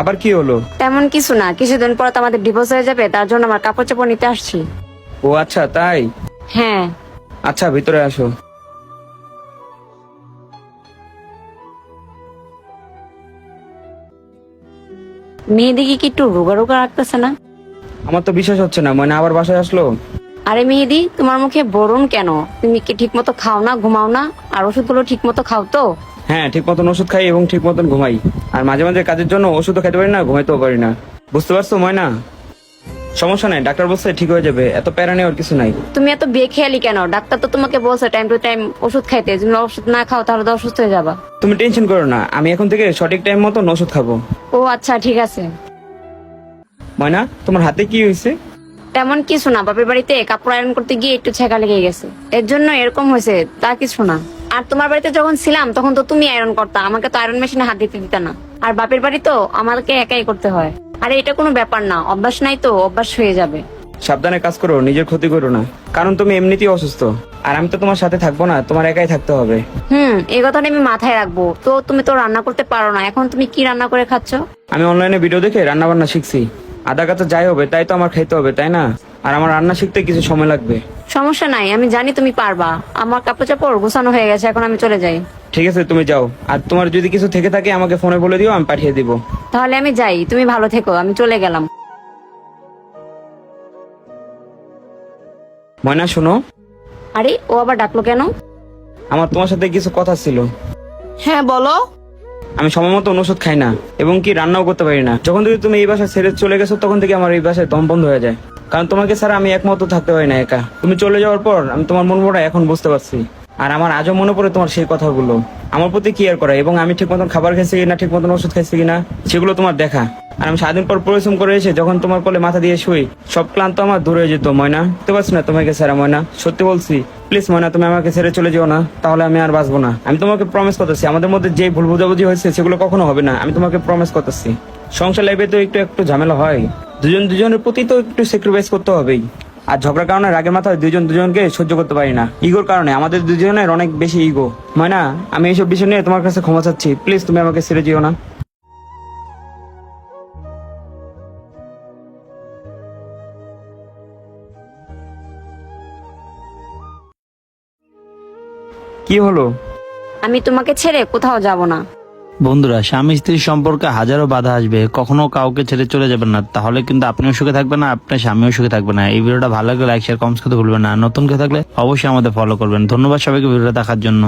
আবার কি হলো? তেমন কিছু না, কিছুদিন পর তো আমাদের ডিভোর্স হয়ে যাবে, তার জন্য আমার কাপড় চোপড় নিতে আসছি। ও আচ্ছা তাই। হ্যাঁ। আচ্ছা ভিতরে আসো। মেহেদিকে কি একটু রোগা রোগা রাখতেছে না? আমার তো বিশ্বাস হচ্ছে না, ময়না আবার বাসায় আসলো। আরে মেহেদি, তোমার মুখে বরুণ কেন? তুমি কি ঠিক মতো খাও না, ঘুমাও না? আর ওষুধগুলো ঠিক মতো খাও তো? হ্যাঁ ঠিক মতন ওষুধ খাই এবং ঠিক মতন ঘুমাই। আর মাঝে মাঝে কাজের জন্য ওষুধও খেতে পারি না, ঘুমাইতেও পারি না। বুঝতে পারছো ময়না? সমস্যা নাই, ডাক্তার বলছে ঠিক হয়ে যাবে, এত প্যারা নেওয়ার কিছু নাই। তুমি এত বেখেয়ালি কেন? ডাক্তার তো তোমাকে বলছে টাইম টু টাইম ওষুধ খাইতে। তুমি ওষুধ না খাও তাহলে তো অসুস্থ হয়ে যাবা। তুমি টেনশন করো না, আমি এখন থেকে সঠিক টাইম মতো ওষুধ খাবো। ও আচ্ছা ঠিক আছে। ময়না তোমার হাতে কি হয়েছে? তেমন কিছু না, বাপের বাড়িতে কাপড় আয়রন করতে গিয়ে একটু ছেঁকা লেগে গেছে, এর জন্য এরকম হয়েছে, তা কিছু না। আর তোমার বাড়িতে যখন ছিলাম তখন তো তুমি আয়রন করতা, আমাকে তো আয়রন মেশিনে হাত দিতে দিতে না। আর বাপের বাড়ি তো আমাকে একাই করতে হয়। আরে এটা কোনো ব্যাপার না, অভ্যাস নাই তো, অভ্যাস হয়ে যাবে। সাবধানে কাজ করো, নিজের ক্ষতি করো না, কারণ তুমি এমনিতেই অসুস্থ। আর আমি তো তোমার সাথে থাকবো না, তোমার একাই থাকতে হবে। এই কথাটা আমি মাথায় রাখবো। তো তুমি তো রান্না করতে পারো না, এখন তুমি কি রান্না করে খাচ্ছ? আমি অনলাইনে ভিডিও দেখে রান্না বান্না শিখছি। আধা কাঁচা যাই হবে তাই তো আমার খাইতে হবে, তাই না? আর আমার রান্না শিখতে কিছু সময় লাগবে। সমস্যা নাই, আমি জানি তুমি পারবা। আমার কাপড় চাপড় গোছানো হয়ে গেছে, এখন আমি চলে যাই। ঠিক আছে তুমি যাও, আর তোমার যদি কিছু থেকে থাকে আমাকে ফোনে বলে দিও, আমি পাঠিয়ে দিব। তাহলে আমি যাই, তুমি ভালো থেকো, আমি চলে গেলাম। ময়না শোনো, আরে ও আবার ডাকলো কেন? আমার তোমার সাথে কিছু কথা ছিল। হ্যাঁ বলো। আমি সময় মতো ওষুধ খাই না এবং কি রান্নাও করতে পারি না। যখন থেকে তুমি এই বাসায় ছেড়ে চলে গেছো তখন থেকে আমার এই বাসায় দম বন্ধ হয়ে যায়, কারণ তোমাকে ছাড়া আমি একমত থাকতে পারি না একা। তুমি চলে যাওয়ার পর আমি তোমার মন মরা এখন বুঝতে পারছি। আর আমার আজও মনে পড়ে তোমার সেই কথাগুলো, আমার প্রতি কেয়ার করা, এবং আমি ঠিক মতন খাবার খাইছি কিনা, ঠিক মতন ওষুধ খাইছি কিনা, সেগুলো তোমার দেখা। আর আমি সারাদিন পর পরিশ্রম করে এসে যখন তোমার কোলে মাথা দিয়ে শুই, সব ক্লান্ত আমার দূর হয়ে যেত। ময়না বুঝতে পারছি না তোমাকে ছাড়া। ময়না সত্যি বলছি, প্লিজ ময়না তুমি আমাকে ছেড়ে চলে যেও না, তাহলে আমি আর বাঁচবো না। আমি তোমাকে প্রমিস করতেছি, আমাদের মধ্যে যে ভুল বোঝাবুঝি হয়েছে সেগুলো কখনো হবে না, আমি তোমাকে প্রমিস করতেছি। সংসার লাইফে তো একটু একটু ঝামেলা হয়, দুজন দুজনের প্রতি তো একটু স্যাক্রিফাইস করতে হবেই। আর ঝগড়ার কারণে রাগের মাথায় দুজন দুজনকে সহ্য করতে পারি না, ইগোর কারণে আমাদের দুজনের অনেক বেশি ইগো। ময়না আমি এইসব বিষয় নিয়ে তোমার কাছে ক্ষমা চাচ্ছি, প্লিজ তুমি আমাকে ছেড়ে যেও না। কি হলো? আমি তোমাকে ছেড়ে কোথাও যাব না। বন্ধুরা, স্বামী স্ত্রীর সম্পর্কে হাজারো বাধা আসবে, কখনো কাউকে ছেড়ে চলে যাবেন না, তাহলে কিন্তু আপনিও সুখে থাকবেন না, আপনার স্বামীও সুখে থাকবে না। এই ভিডিওটা ভালো লাগলে লাইক শেয়ার কমেন্টস করতে ভুলবেন না। নতুন কেউ থাকলে অবশ্যই আমাদের ফলো করবেন। ধন্যবাদ সবাইকে ভিডিওটা দেখার জন্য।